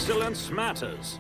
Excellence matters.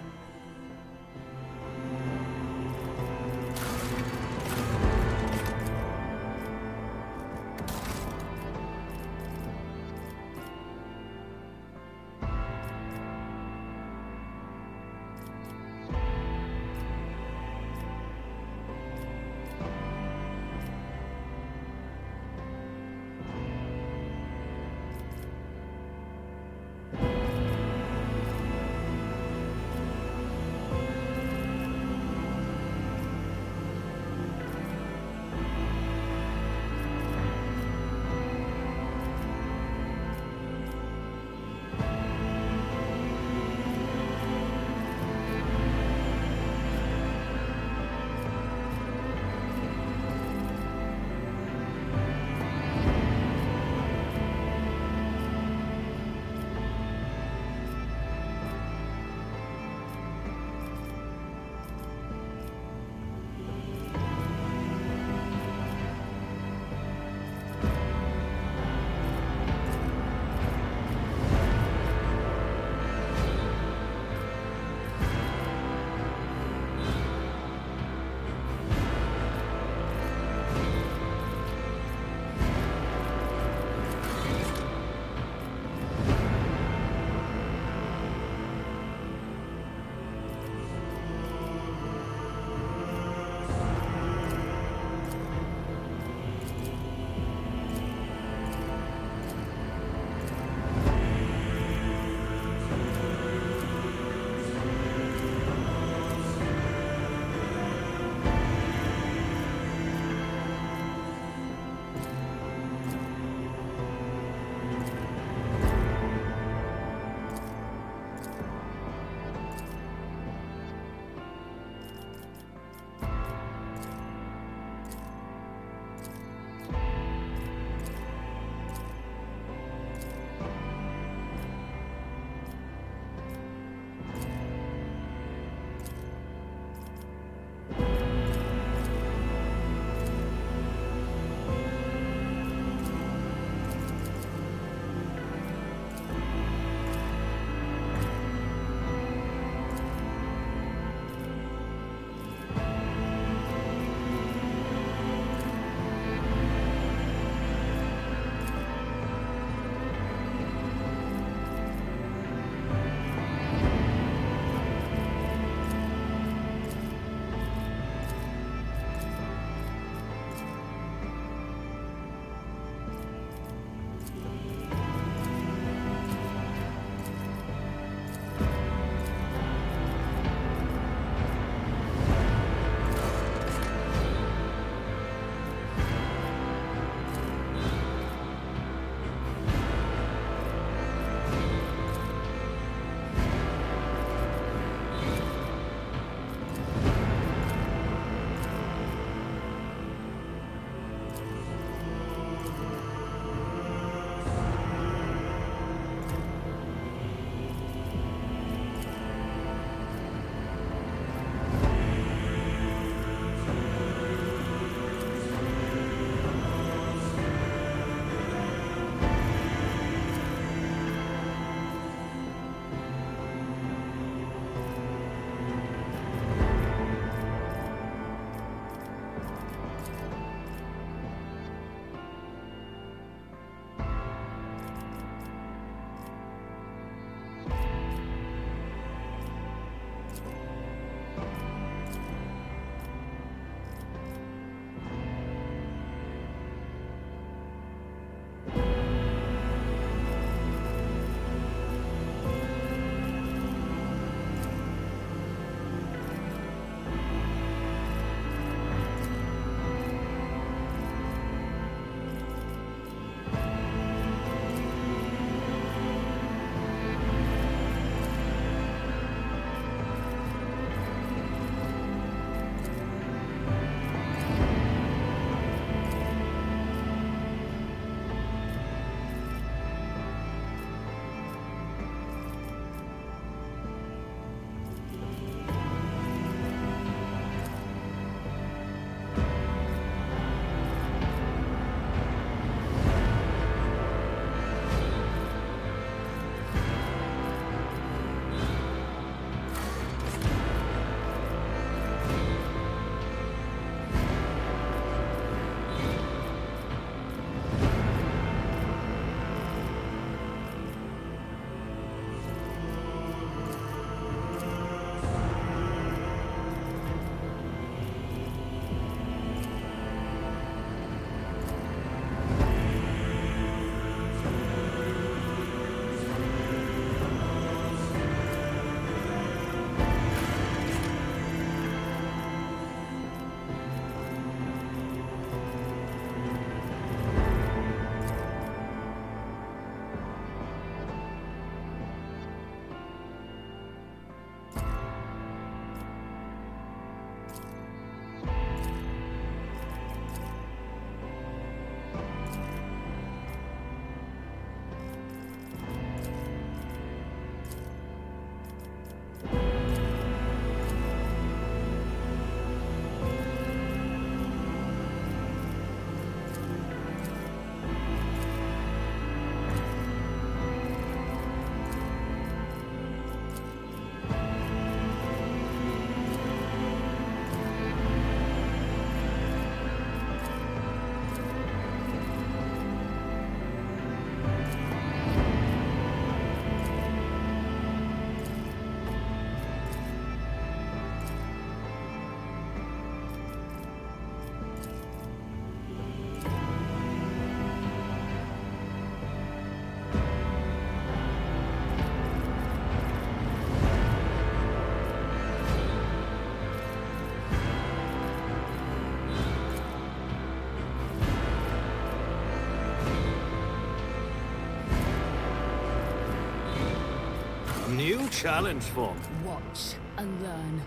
New challenge for me. Watch and learn.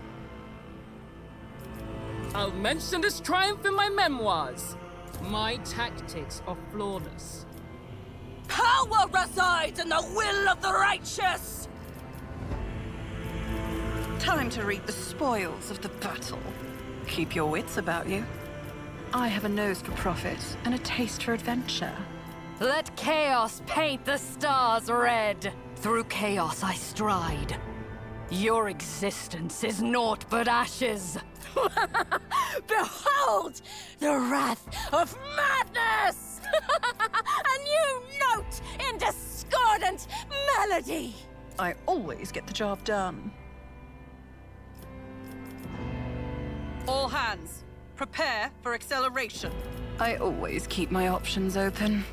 I'll mention this triumph in my memoirs. My tactics are flawless. Power resides in the will of the righteous! Time to reap the spoils of the battle. Keep your wits about you. I have a nose for profit and a taste for adventure. Let chaos paint the stars red. Through chaos I stride. Your existence is naught but ashes. Behold the wrath of madness! A new note in discordant melody! I always get the job done. All hands, prepare for acceleration. I always keep my options open.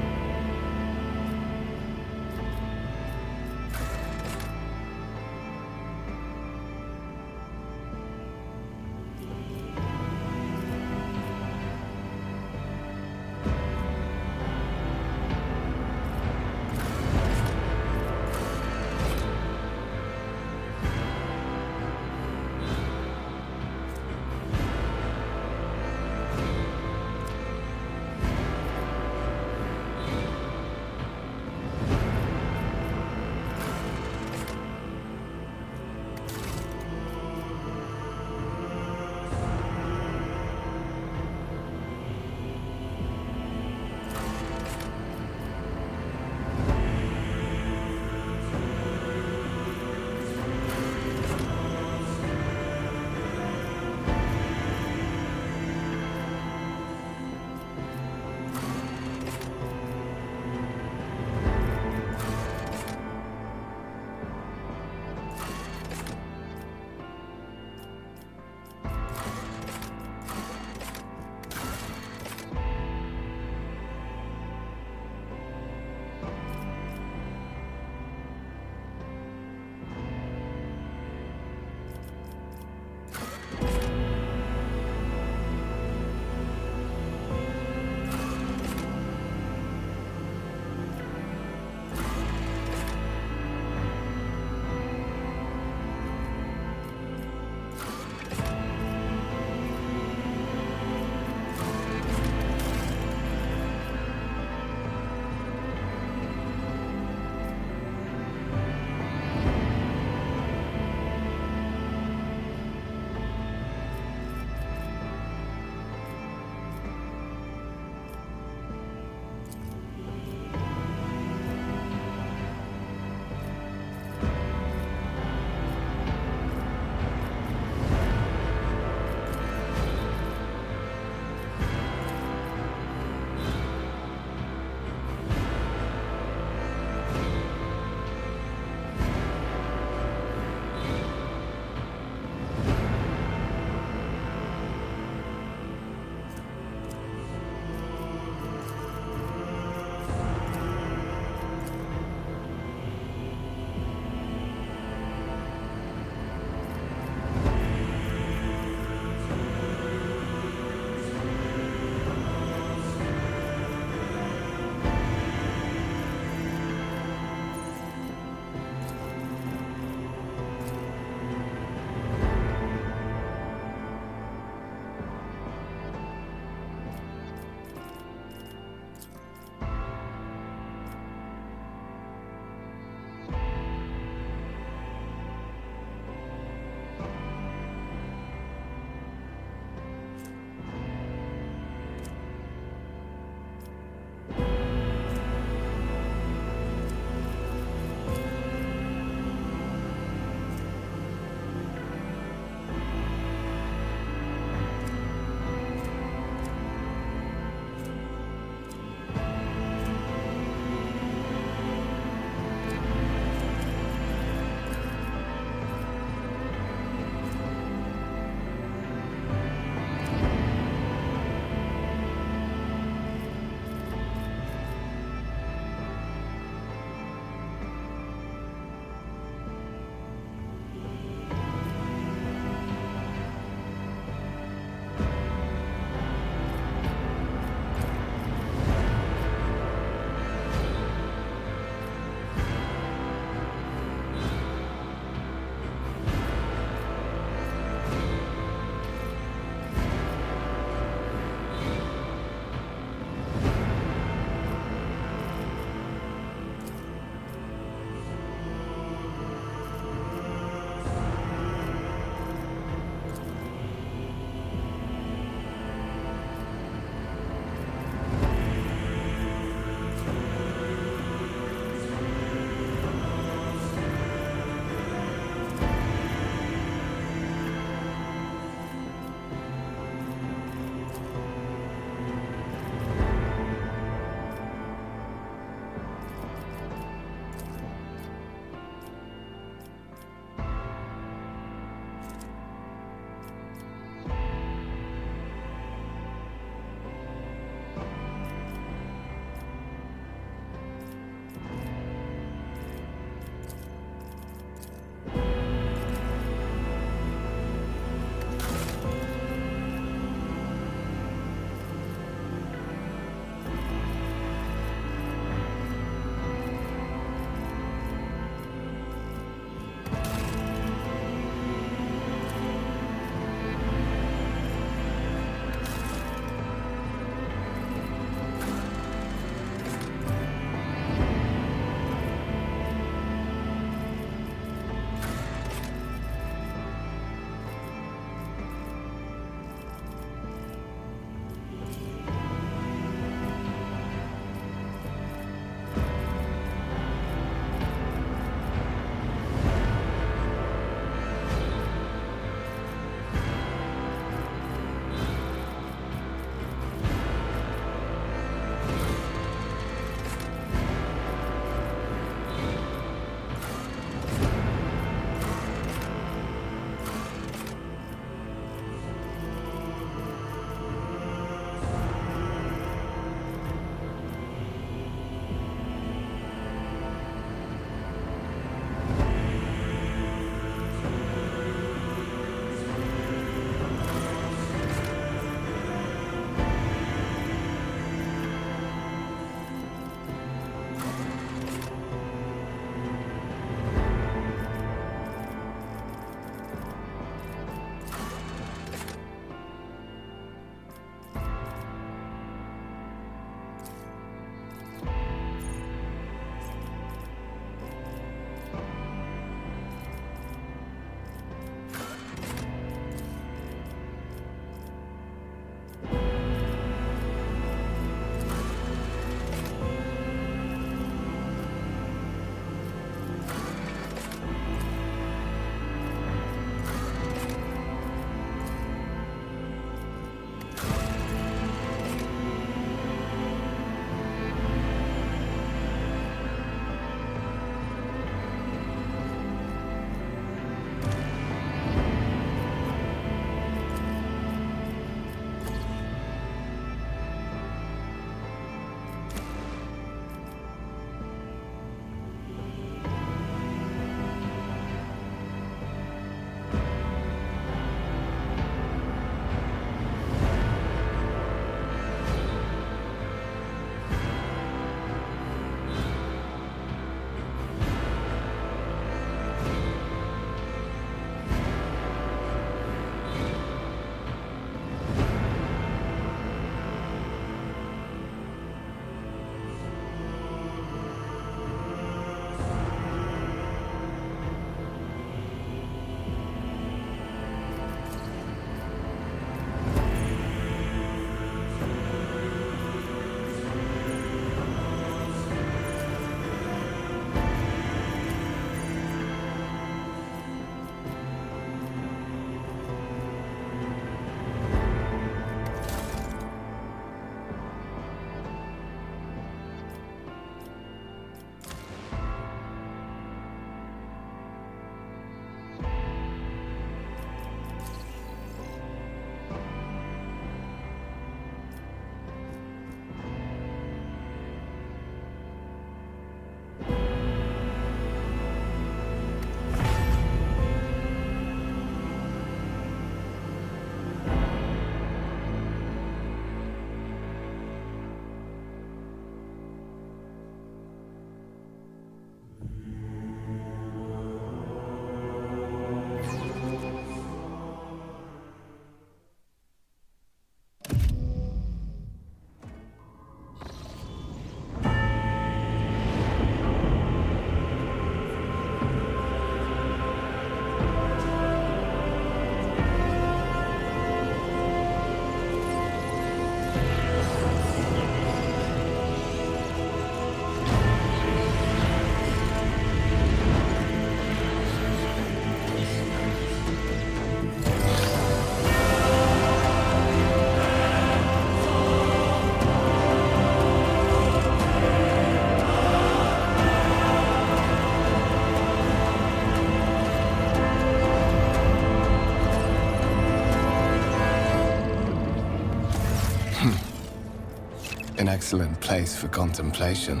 An excellent place for contemplation.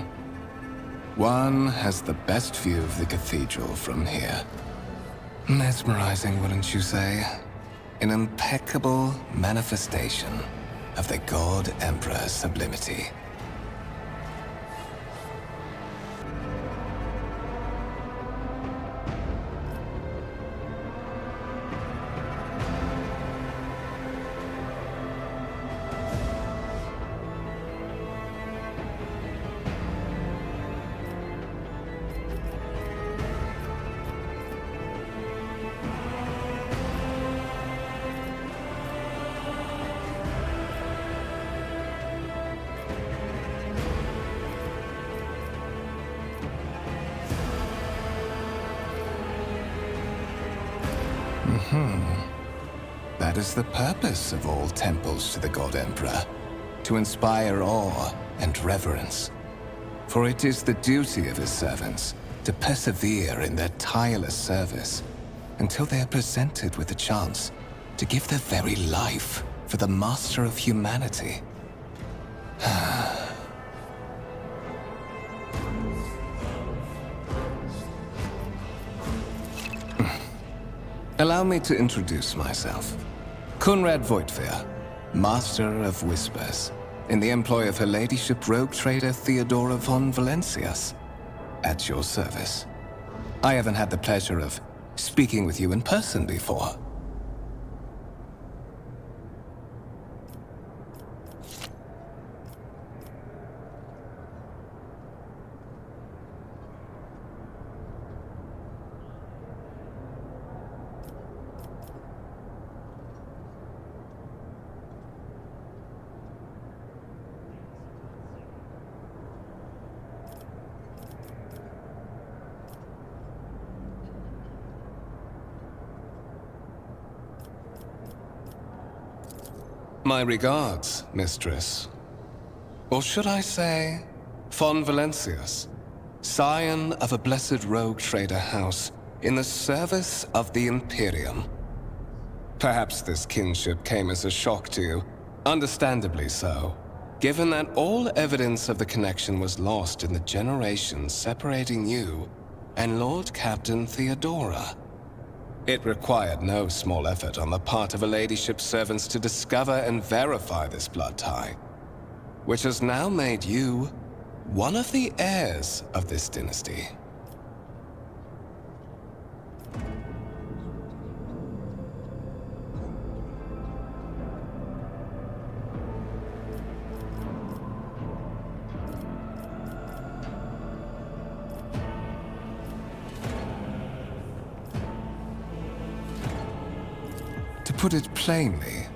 One has the best view of the cathedral from here. Mesmerizing, wouldn't you say? An impeccable manifestation of the God Emperor's sublimity. That is the purpose of all temples to the God Emperor, to inspire awe and reverence. For it is the duty of his servants to persevere in their tireless service until they are presented with the chance to give their very life for the master of humanity. Allow me to introduce myself. Conrad Voigtveer, Master of Whispers, in the employ of Her Ladyship Rogue Trader Theodora von Valencias. At your service. I haven't had the pleasure of speaking with you in person before. My regards, mistress. Or should I say, von Valencias, scion of a blessed rogue trader house in the service of the Imperium. Perhaps this kinship came as a shock to you, understandably so, given that all evidence of the connection was lost in the generations separating you and Lord Captain Theodora. It required no small effort on the part of Her Ladyship's servants to discover and verify this blood tie, which has now made you one of the heirs of this dynasty. To put it plainly,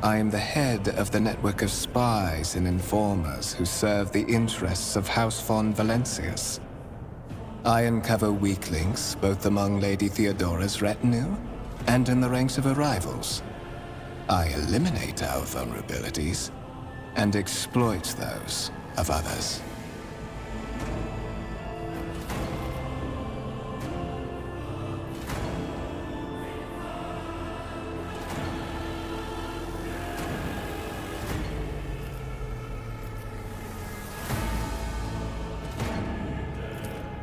I am the head of the network of spies and informers who serve the interests of House von Valencias. I uncover weak links both among Lady Theodora's retinue and in the ranks of her rivals. I eliminate our vulnerabilities and exploit those of others.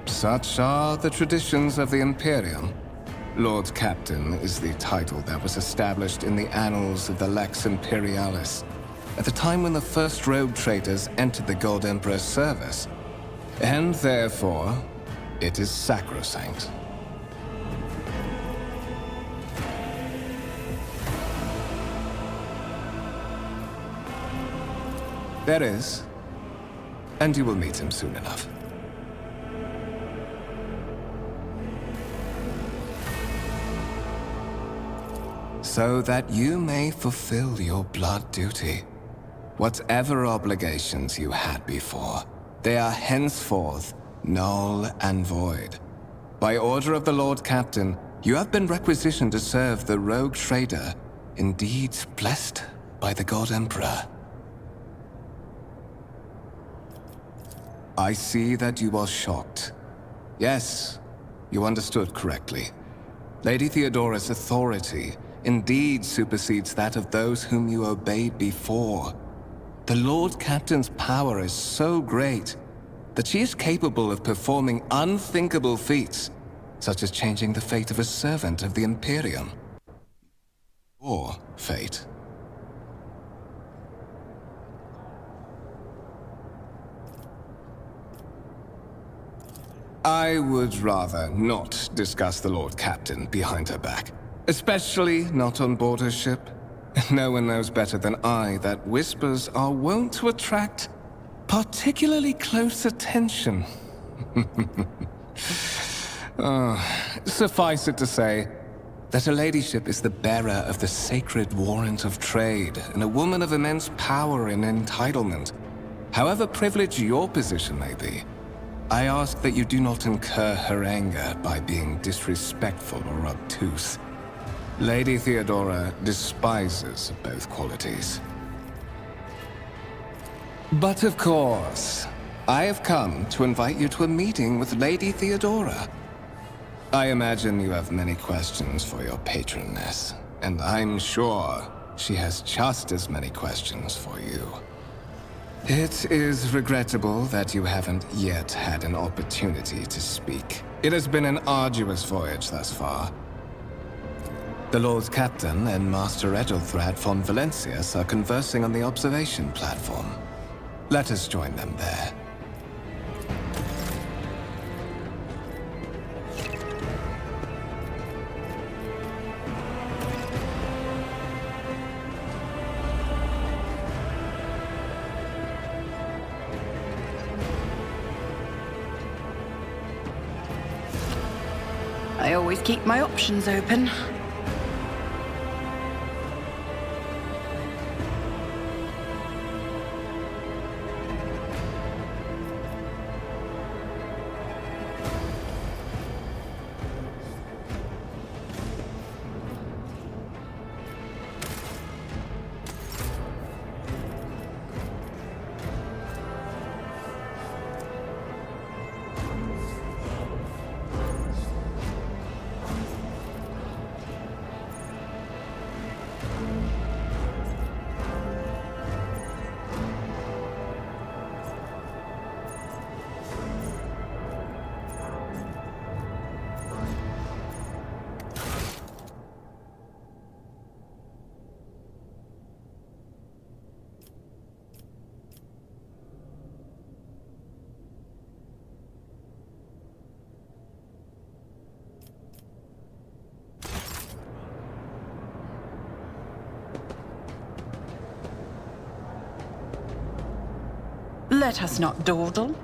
Such are the traditions of the Imperium. Lord Captain is the title that was established in the annals of the Lex Imperialis at the time when the first rogue traders entered the God Emperor's service, and therefore, it is sacrosanct. There is, and you will meet him soon enough. So that you may fulfill your blood duty. Whatever obligations you had before, they are henceforth null and void. By order of the Lord Captain, you have been requisitioned to serve the rogue trader, indeed blessed by the God Emperor. I see that you are shocked. Yes, you understood correctly. Lady Theodora's authority indeed supersedes that of those whom you obeyed before. The Lord Captain's power is so great that she is capable of performing unthinkable feats, such as changing the fate of a servant of the Imperium. Or fate. I would rather not discuss the Lord Captain behind her back. Especially not on board her ship. No one knows better than I that whispers are wont to attract particularly close attention. Suffice it to say that her ladyship is the bearer of the sacred warrant of trade and a woman of immense power and entitlement. However privileged your position may be, I ask that you do not incur her anger by being disrespectful or obtuse. Lady Theodora despises both qualities. But of course, I have come to invite you to a meeting with Lady Theodora. I imagine you have many questions for your patroness, and I'm sure she has just as many questions for you. It is regrettable that you haven't yet had an opportunity to speak. It has been an arduous voyage thus far. The Lord Captain and Master Edelthrad von Valencius are conversing on the observation platform. Let us join them there. I always keep my options open. Let us not dawdle.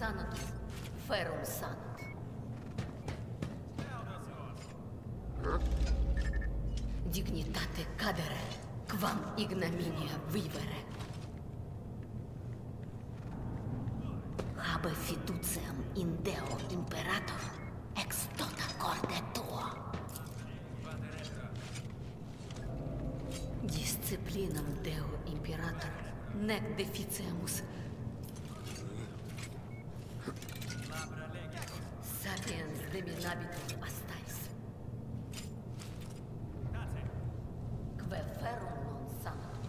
sanut, ferum sanut. Dignitate cadere, quam ignominia vivere. Habe fiduciam in Deo Imperator, ex tota corde tuo. Disciplinam Deo Imperator, nec deficiamus. Sapiens deminabitur astais. Quae ferrum non sanut.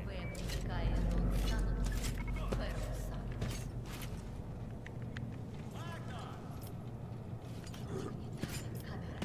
Quae micae non sanut, ferrum sanus. Cadere.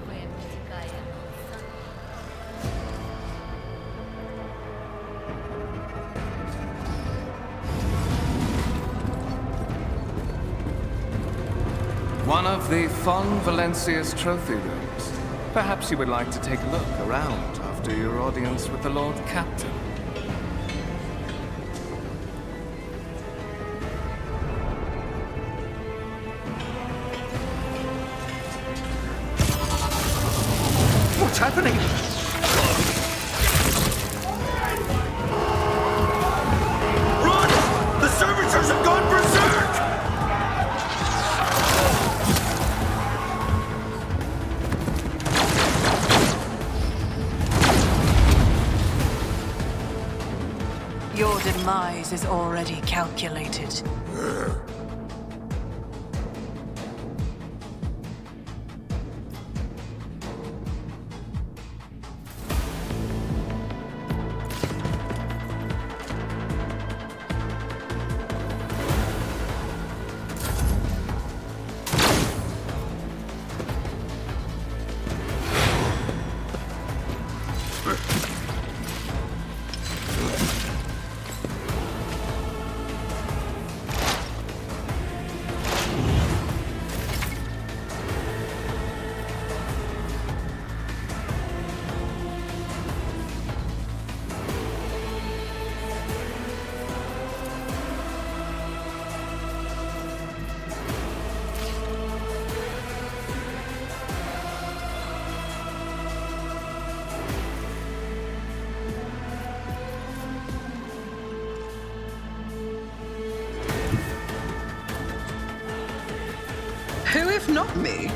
Quae micae non sanut. One of the Fon Valencia's trophy rooms. Perhaps you would like to take a look around after your audience with the Lord Captain. What's happening? Run! The servitors have gone berserk! Your demise is already calculated. Who if not me?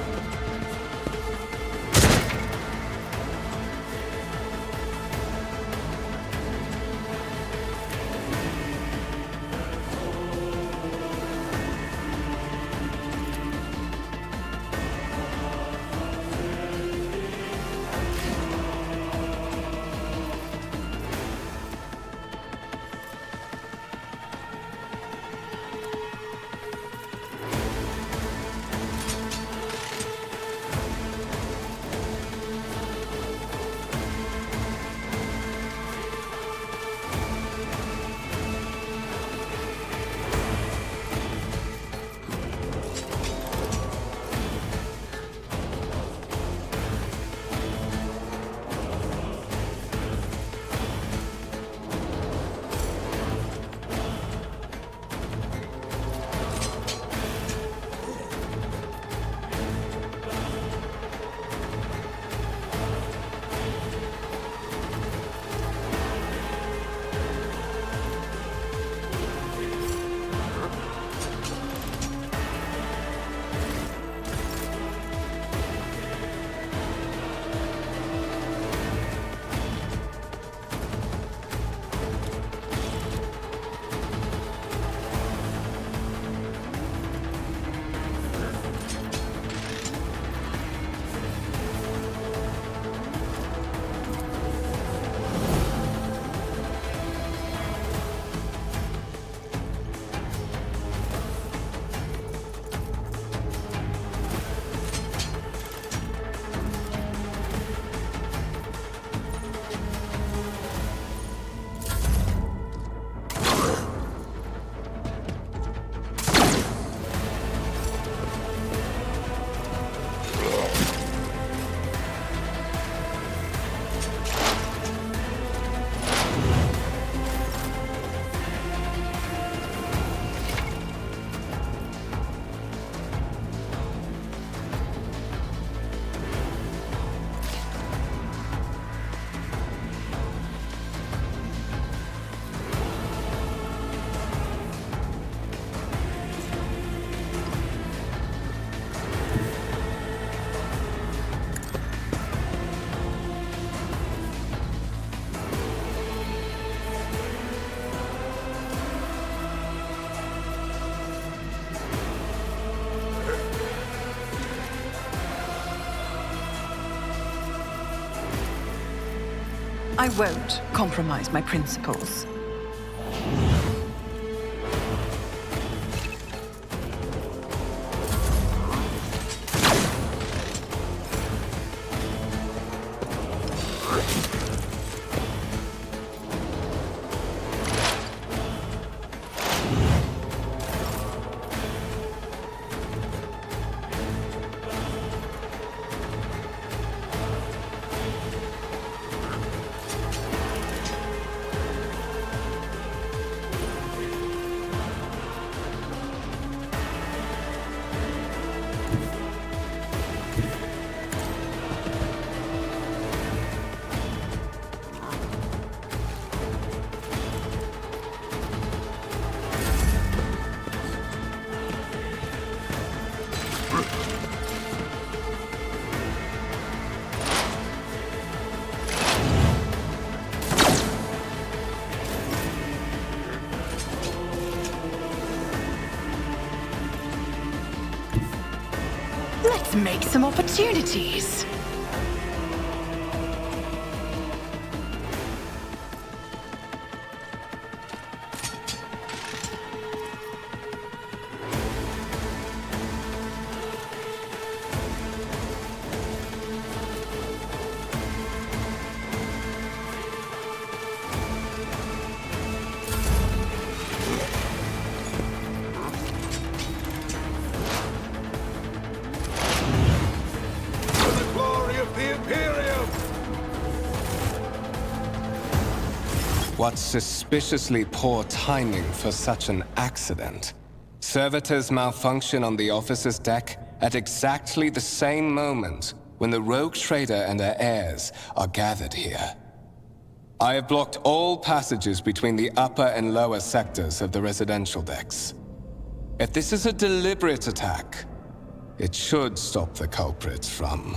I won't compromise my principles. Let's make some opportunities. What suspiciously poor timing for such an accident. Servitors malfunction on the officer's deck at exactly the same moment when the rogue trader and her heirs are gathered here. I have blocked all passages between the upper and lower sectors of the residential decks. If this is a deliberate attack, it should stop the culprits from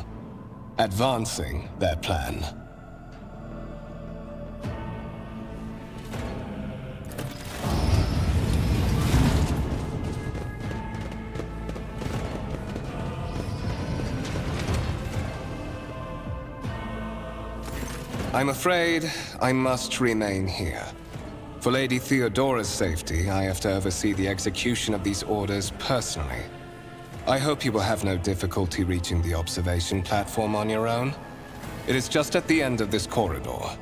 advancing their plan. I'm afraid I must remain here. For Lady Theodora's safety, I have to oversee the execution of these orders personally. I hope you will have no difficulty reaching the observation platform on your own. It is just at the end of this corridor.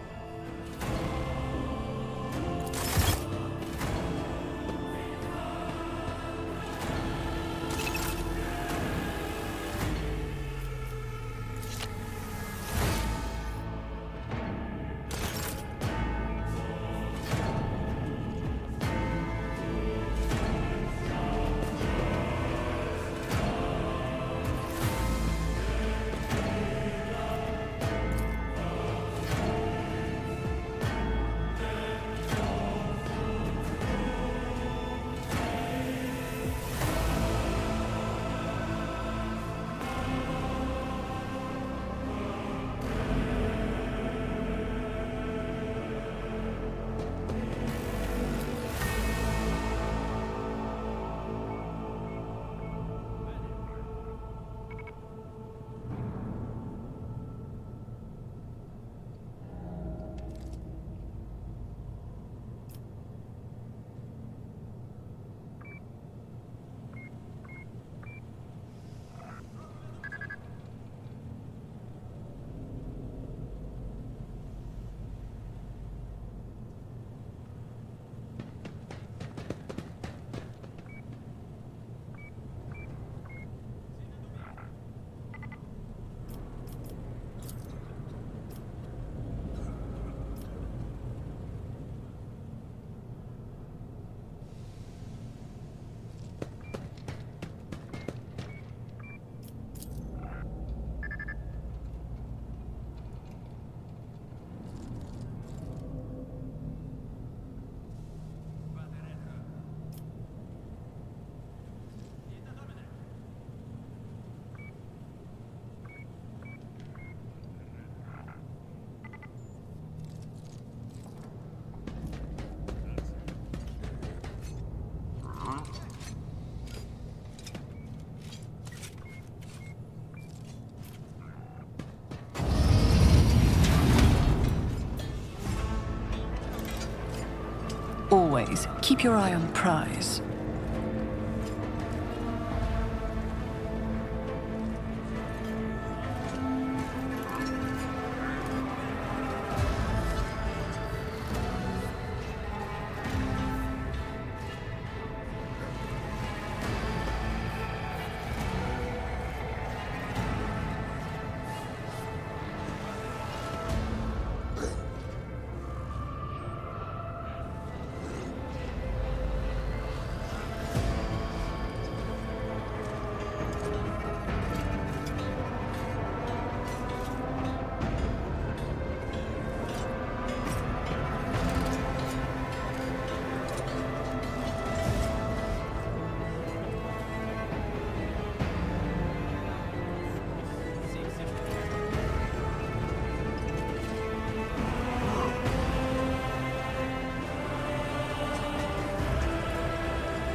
always, keep your eye on the prize.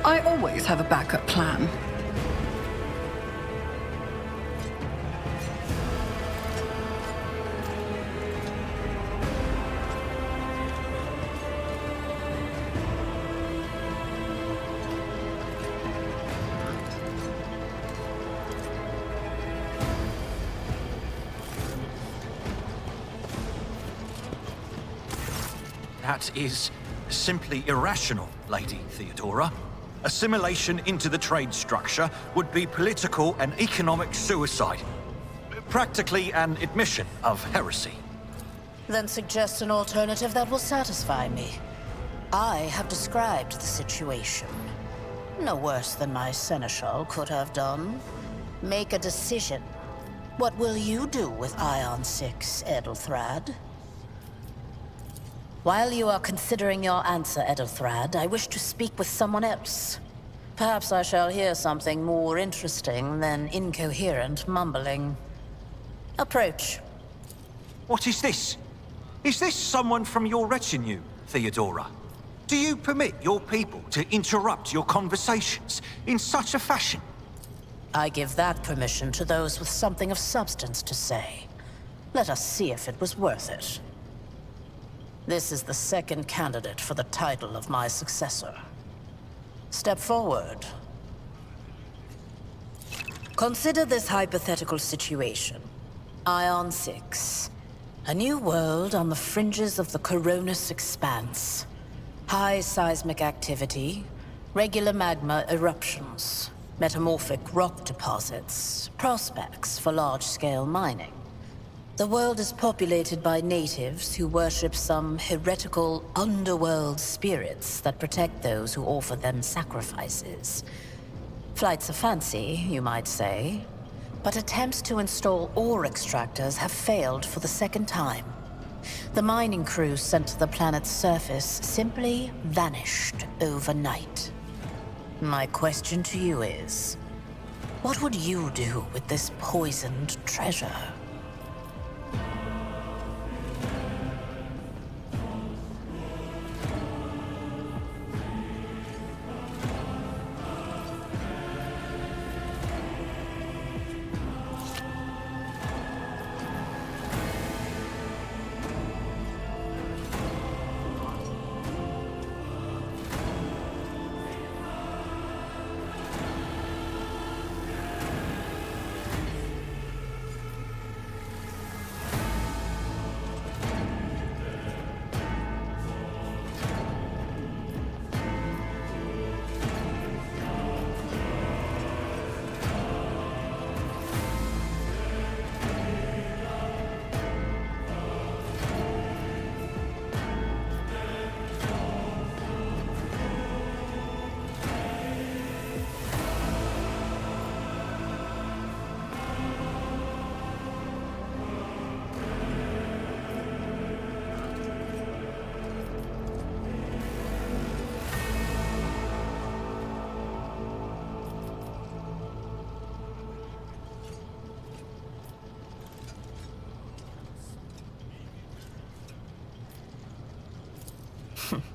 I always have a backup plan. That is simply irrational, Lady Theodora. Assimilation into the trade structure would be political and economic suicide. Practically an admission of heresy. Then suggest an alternative that will satisfy me. I have described the situation. No worse than my seneschal could have done. Make a decision. What will you do with Ion 6, Edelthrad? While you are considering your answer, Edelthrad, I wish to speak with someone else. Perhaps I shall hear something more interesting than incoherent mumbling. Approach. What is this? Is this someone from your retinue, Theodora? Do you permit your people to interrupt your conversations in such a fashion? I give that permission to those with something of substance to say. Let us see if it was worth it. This is the second candidate for the title of my successor. Step forward. Consider this hypothetical situation. Ion 6. A new world on the fringes of the Coronis Expanse. High seismic activity, regular magma eruptions, metamorphic rock deposits, prospects for large-scale mining. The world is populated by natives who worship some heretical underworld spirits that protect those who offer them sacrifices. Flights of fancy, you might say, but attempts to install ore extractors have failed for the second time. The mining crews sent to the planet's surface simply vanished overnight. My question to you is, what would you do with this poisoned treasure?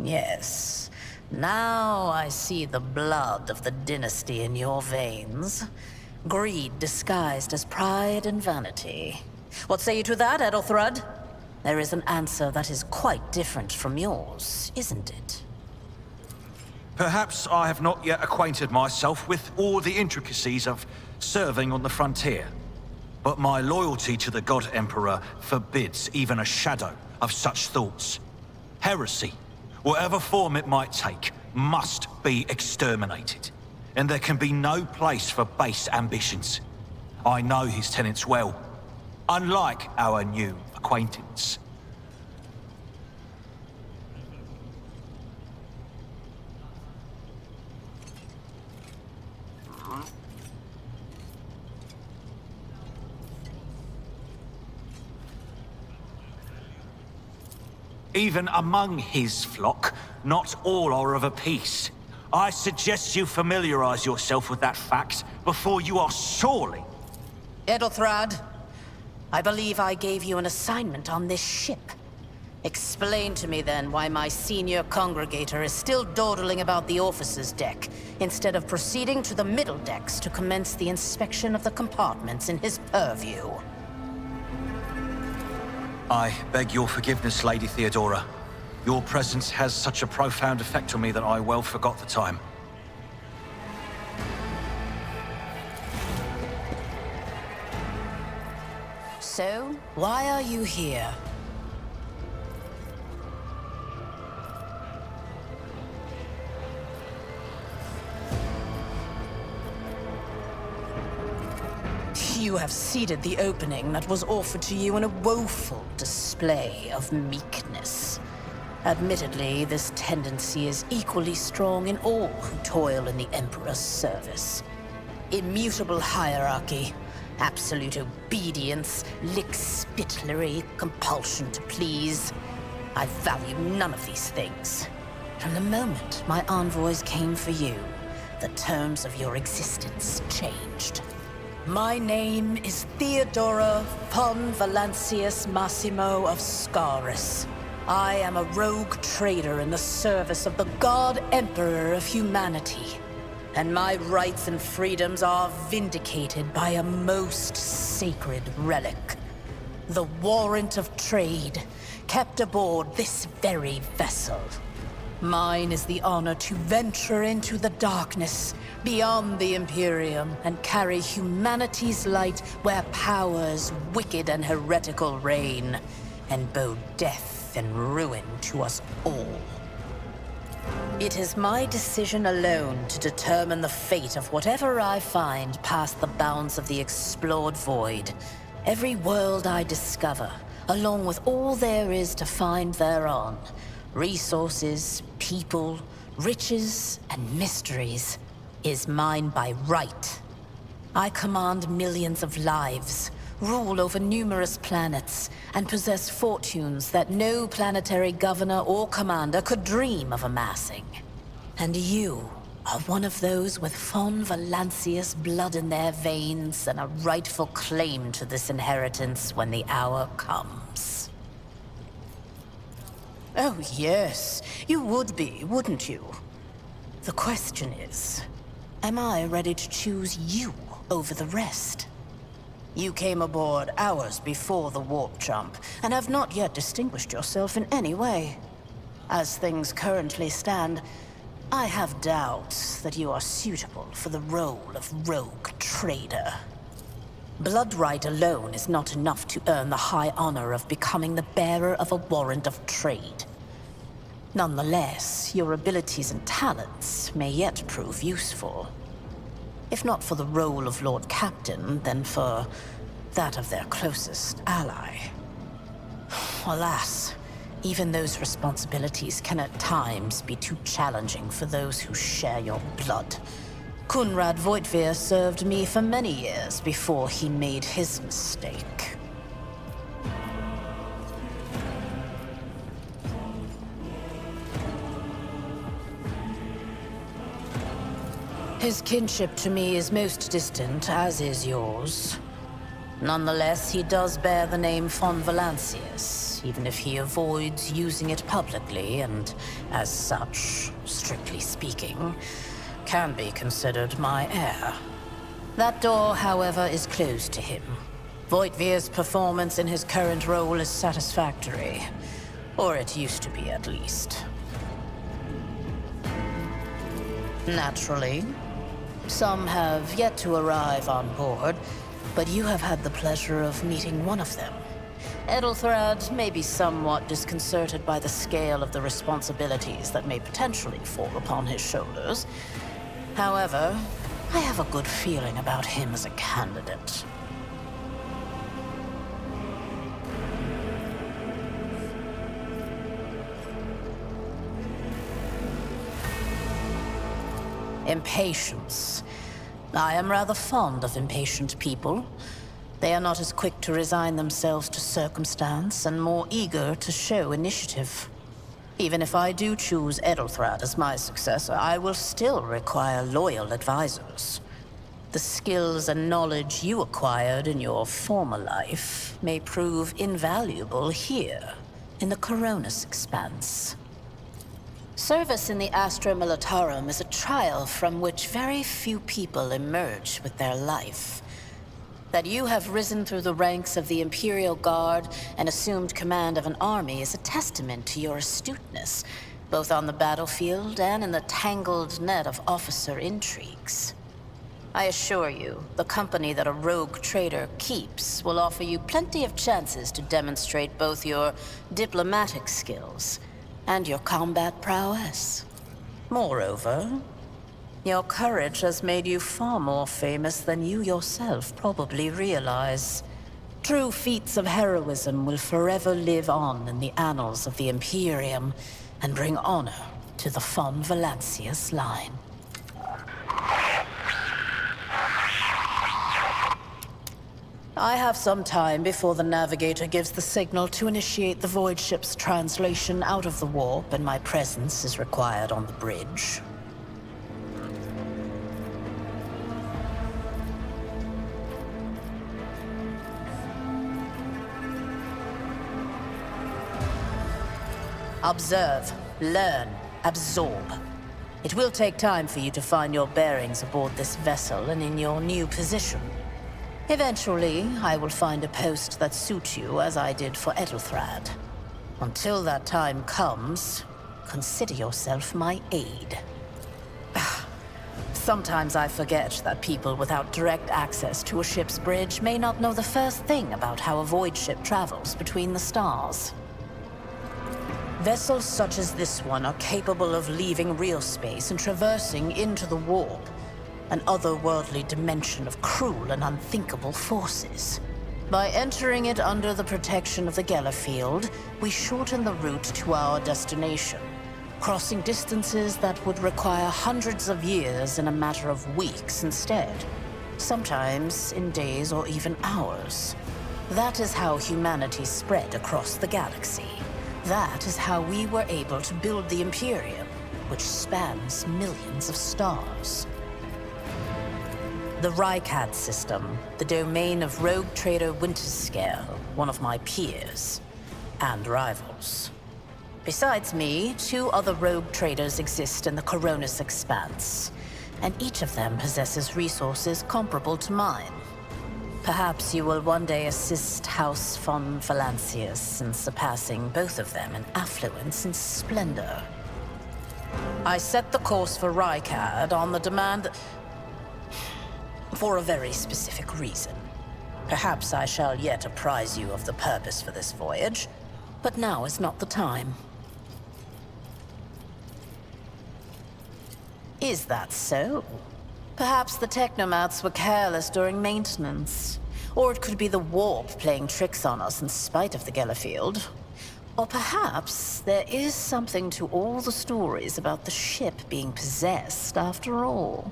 Yes. Now I see the blood of the dynasty in your veins. Greed disguised as pride and vanity. What say you to that, Edelthrad? There is an answer that is quite different from yours, isn't it? Perhaps I have not yet acquainted myself with all the intricacies of serving on the frontier. But my loyalty to the God Emperor forbids even a shadow of such thoughts. Heresy, whatever form it might take, must be exterminated. And there can be no place for base ambitions. I know his tenets well, unlike our new acquaintance. Even among his flock, not all are of a piece. I suggest you familiarize yourself with that fact before you are sorely... Edelthrad, I believe I gave you an assignment on this ship. Explain to me then why my senior congregator is still dawdling about the officers' deck, instead of proceeding to the middle decks to commence the inspection of the compartments in his purview. I beg your forgiveness, Lady Theodora. Your presence has such a profound effect on me that I well forgot the time. So, why are you here? You have seeded the opening that was offered to you in a woeful display of meekness. Admittedly, this tendency is equally strong in all who toil in the Emperor's service. Immutable hierarchy, absolute obedience, lickspittlery, compulsion to please. I value none of these things. From the moment my envoys came for you, the terms of your existence changed. My name is Theodora von Valancius Massimo of Scaris. I am a rogue trader in the service of the God Emperor of humanity. And my rights and freedoms are vindicated by a most sacred relic. The warrant of trade, kept aboard this very vessel. Mine is the honor to venture into the darkness, beyond the Imperium, and carry humanity's light where powers wicked and heretical reign, and bow death and ruin to us all. It is my decision alone to determine the fate of whatever I find past the bounds of the explored void. Every world I discover, along with all there is to find thereon, resources, people, riches, and mysteries, is mine by right. I command millions of lives, rule over numerous planets, and possess fortunes that no planetary governor or commander could dream of amassing. And you are one of those with von Valancius blood in their veins and a rightful claim to this inheritance when the hour comes. Oh yes, you would be, wouldn't you? The question is, am I ready to choose you over the rest? You came aboard hours before the warp jump, and have not yet distinguished yourself in any way. As things currently stand, I have doubts that you are suitable for the role of rogue trader. Bloodright alone is not enough to earn the high honor of becoming the bearer of a warrant of trade. Nonetheless, your abilities and talents may yet prove useful. If not for the role of Lord Captain, then for that of their closest ally. Alas, even those responsibilities can at times be too challenging for those who share your blood. Kunrad Voitvir served me for many years before he made his mistake. His kinship to me is most distant, as is yours. Nonetheless, he does bear the name von Valancius, even if he avoids using it publicly, and as such, strictly speaking, can be considered my heir. That door, however, is closed to him. Voitvir's performance in his current role is satisfactory. Or it used to be, at least. Naturally. Some have yet to arrive on board, but you have had the pleasure of meeting one of them. Ethelthrad may be somewhat disconcerted by the scale of the responsibilities that may potentially fall upon his shoulders. However, I have a good feeling about him as a candidate. Impatience. I am rather fond of impatient people. They are not as quick to resign themselves to circumstance and more eager to show initiative. Even if I do choose Ethelthrad as my successor, I will still require loyal advisors. The skills and knowledge you acquired in your former life may prove invaluable here, in the Coronis Expanse. Service in the Astra Militarum is a trial from which very few people emerge with their life. That you have risen through the ranks of the Imperial Guard and assumed command of an army is a testament to your astuteness, both on the battlefield and in the tangled net of officer intrigues. I assure you, the company that a rogue trader keeps will offer you plenty of chances to demonstrate both your diplomatic skills and your combat prowess. Moreover, your courage has made you far more famous than you yourself probably realize. True feats of heroism will forever live on in the annals of the Imperium and bring honor to the von Valancius line. I have some time before the Navigator gives the signal to initiate the Void Ship's translation out of the warp, and my presence is required on the bridge. Observe, learn, absorb. It will take time for you to find your bearings aboard this vessel and in your new position. Eventually, I will find a post that suits you as I did for Ethelthrad. Until that time comes, consider yourself my aide. Sometimes I forget that people without direct access to a ship's bridge may not know the first thing about how a void ship travels between the stars. Vessels such as this one are capable of leaving real space and traversing into the warp, an otherworldly dimension of cruel and unthinkable forces. By entering it under the protection of the Gellerfield, we shorten the route to our destination, crossing distances that would require hundreds of years in a matter of weeks instead, sometimes in days or even hours. That is how humanity spread across the galaxy. That is how we were able to build the Imperium, which spans millions of stars. The Rykad system, the domain of rogue trader Winterscale, one of my peers, and rivals. Besides me, 2 other rogue traders exist in the Coronis Expanse, and each of them possesses resources comparable to mine. Perhaps you will one day assist House von Valancius in surpassing both of them in affluence and splendor. I set the course for Rykad on the demand for a very specific reason. Perhaps I shall yet apprise you of the purpose for this voyage, but now is not the time. Is that so? Perhaps the Technomats were careless during maintenance. Or it could be the warp playing tricks on us in spite of the Gellerfield. Or perhaps there is something to all the stories about the ship being possessed after all.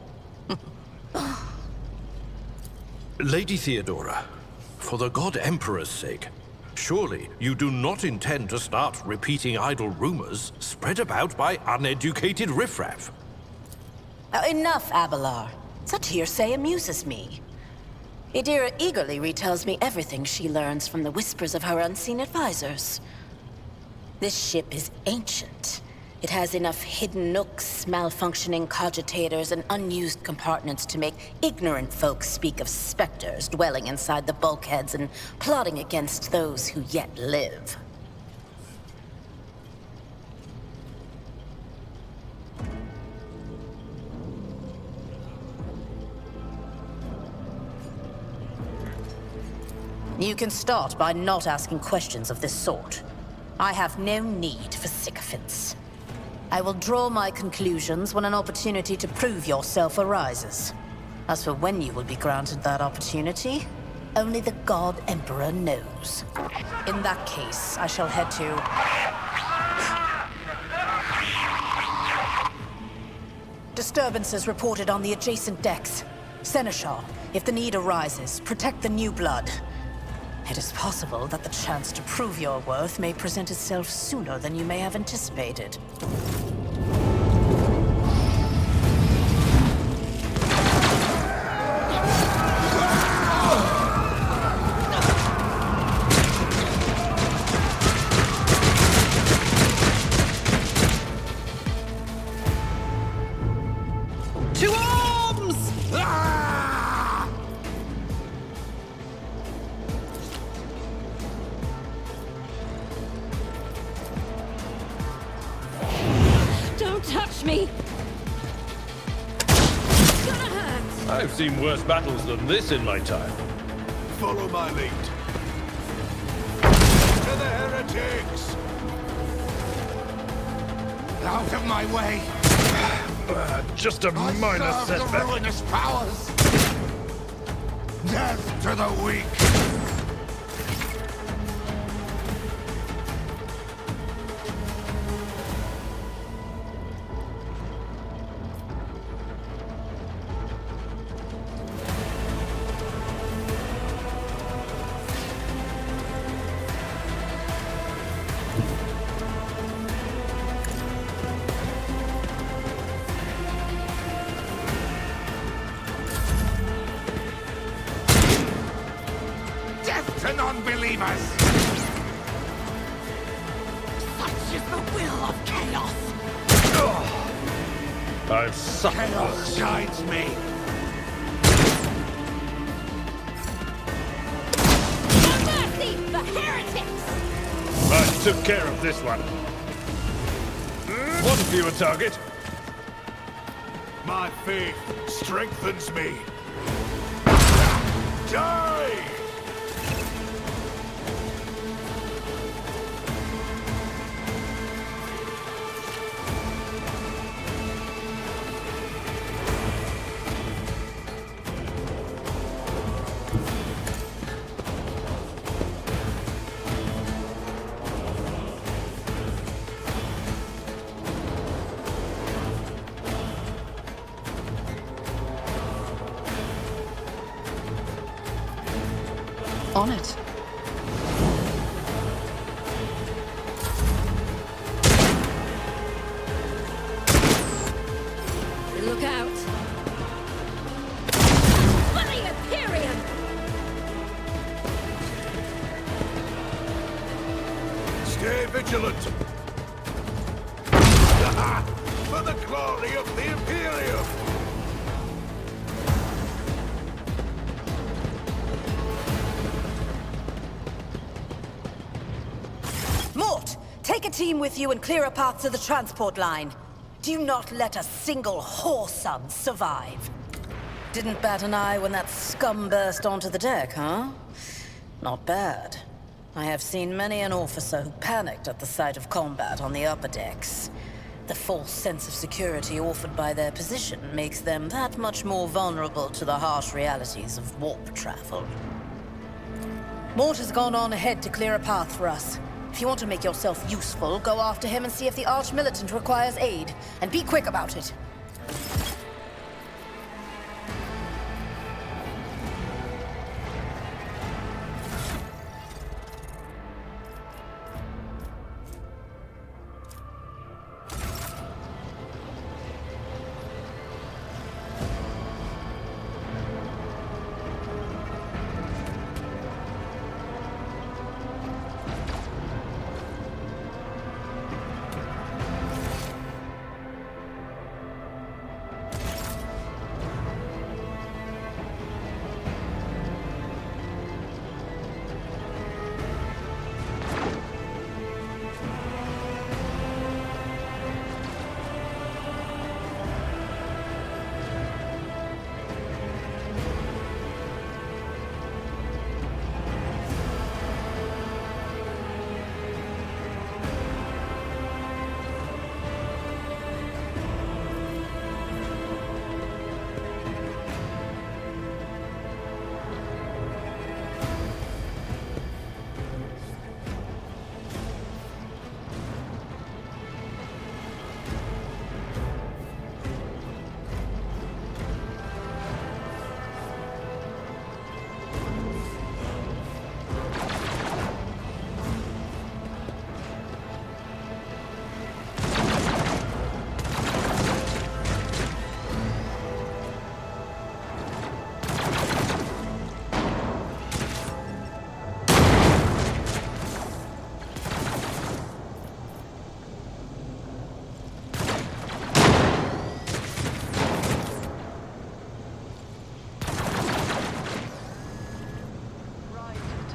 Lady Theodora, for the God Emperor's sake, surely you do not intend to start repeating idle rumors spread about by uneducated riffraff. Enough, Abelard. Such hearsay amuses me. Idira eagerly retells me everything she learns from the whispers of her unseen advisors. This ship is ancient. It has enough hidden nooks, malfunctioning cogitators, and unused compartments to make ignorant folks speak of specters dwelling inside the bulkheads and plotting against those who yet live. You can start by not asking questions of this sort. I have no need for sycophants. I will draw my conclusions when an opportunity to prove yourself arises. As for when you will be granted that opportunity, only the God Emperor knows. In that case, I shall head to... Disturbances reported on the adjacent decks. Seneschal, if the need arises, protect the new blood. It is possible that the chance to prove your worth may present itself sooner than you may have anticipated. To arms! Don't touch me! I've seen worse battles than this in my time. Follow my lead. To the heretics! Out of my way! Just a minor setback. The ruinous powers! Death to the weak! Death to non-believers! Such is the will of chaos. I've suffered Chaos worse. guides me! No mercy for heretics! I took care of this one. One fewer target. My faith strengthens me. Die! On it. Look out! Bloody Imperium! Stay vigilant! For the glory of the Imperium! Mort, take a team with you and clear a path to the transport line. Do not let a single whoreson survive. Didn't bat an eye when that scum burst onto the deck, huh? Not bad. I have seen many an officer who panicked at the sight of combat on the upper decks. The false sense of security offered by their position makes them that much more vulnerable to the harsh realities of warp travel. Mort has gone on ahead to clear a path for us. If you want to make yourself useful, go after him and see if the Arch-Militant requires aid. And be quick about it.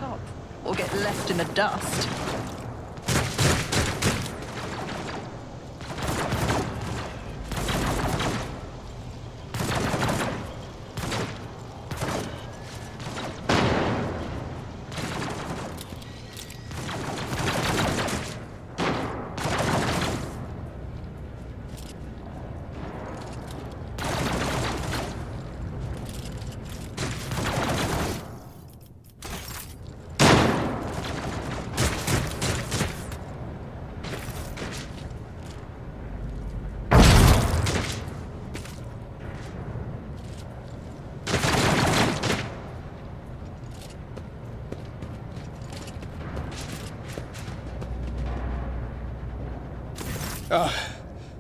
top, or get left in the dust.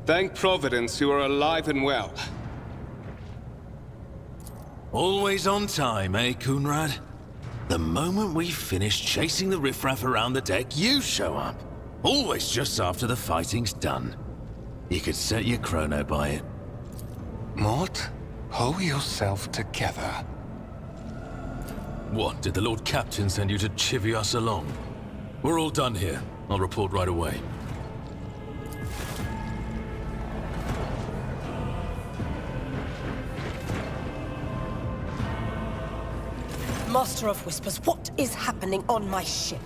Thank Providence you are alive and well. Always on time, eh, Coonrad? The moment we finish chasing the riffraff around the deck, you show up. Always just after the fighting's done. You could set your chrono by it. Mort, pull yourself together. What, did the Lord Captain send you to chivvy us along? We're all done here. I'll report right away. Master of Whispers, what is happening on my ship?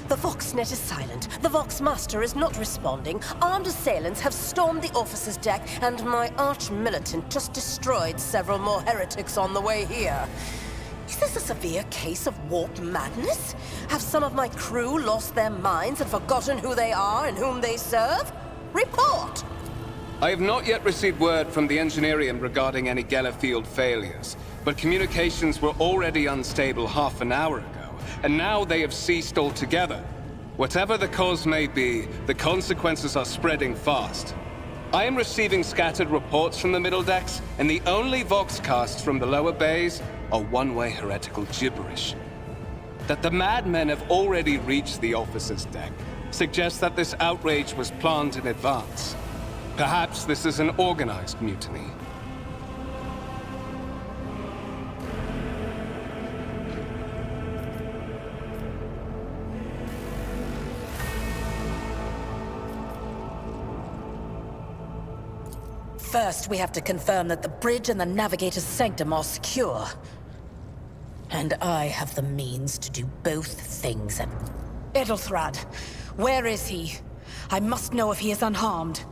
The Voxnet is silent. The Voxmaster is not responding. Armed assailants have stormed the officer's deck, and my arch-militant just destroyed several more heretics on the way here. Is this a severe case of warp madness? Have some of my crew lost their minds and forgotten who they are and whom they serve? Report! I have not yet received word from the Engineerium regarding any Gellerfield failures, but communications were already unstable half an hour ago, and now they have ceased altogether. Whatever the cause may be, the consequences are spreading fast. I am receiving scattered reports from the middle decks, and the only voxcasts from the lower bays are one-way heretical gibberish. That the madmen have already reached the officer's deck suggests that this outrage was planned in advance. Perhaps this is an organized mutiny. First, we have to confirm that the bridge and the Navigator's Sanctum are secure. And I have the means to do both things. Edelthrad, where is he? I must know if he is unharmed.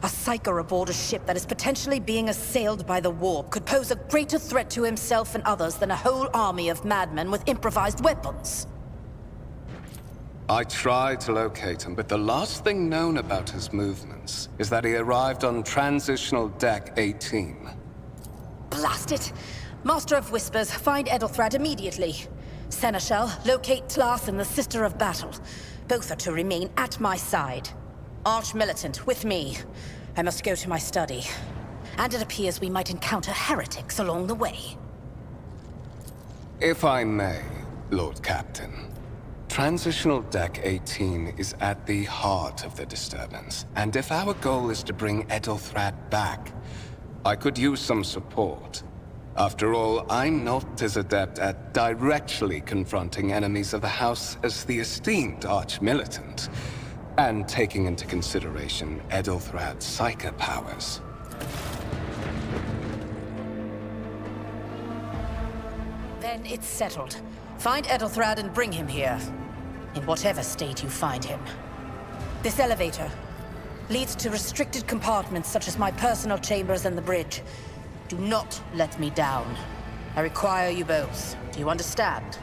A psyker aboard a ship that is potentially being assailed by the warp could pose a greater threat to himself and others than a whole army of madmen with improvised weapons. I tried to locate him, but the last thing known about his movements is that he arrived on Transitional Deck 18. Blast it! Master of Whispers, find Edelthrad immediately. Seneschal, locate Tlas and the Sister of Battle. Both are to remain at my side. Arch-militant, with me. I must go to my study. And it appears we might encounter heretics along the way. If I may, Lord Captain. Transitional Deck 18 is at the heart of the disturbance, and if our goal is to bring Edelthrad back, I could use some support. After all, I'm not as adept at directly confronting enemies of the House as the esteemed Arch-Militant, and taking into consideration Edelthrad's psyker powers. Then it's settled. Find Edelthrad and bring him here. In whatever state you find him. This elevator leads to restricted compartments such as my personal chambers and the bridge. Do not let me down. I require you both. Do you understand?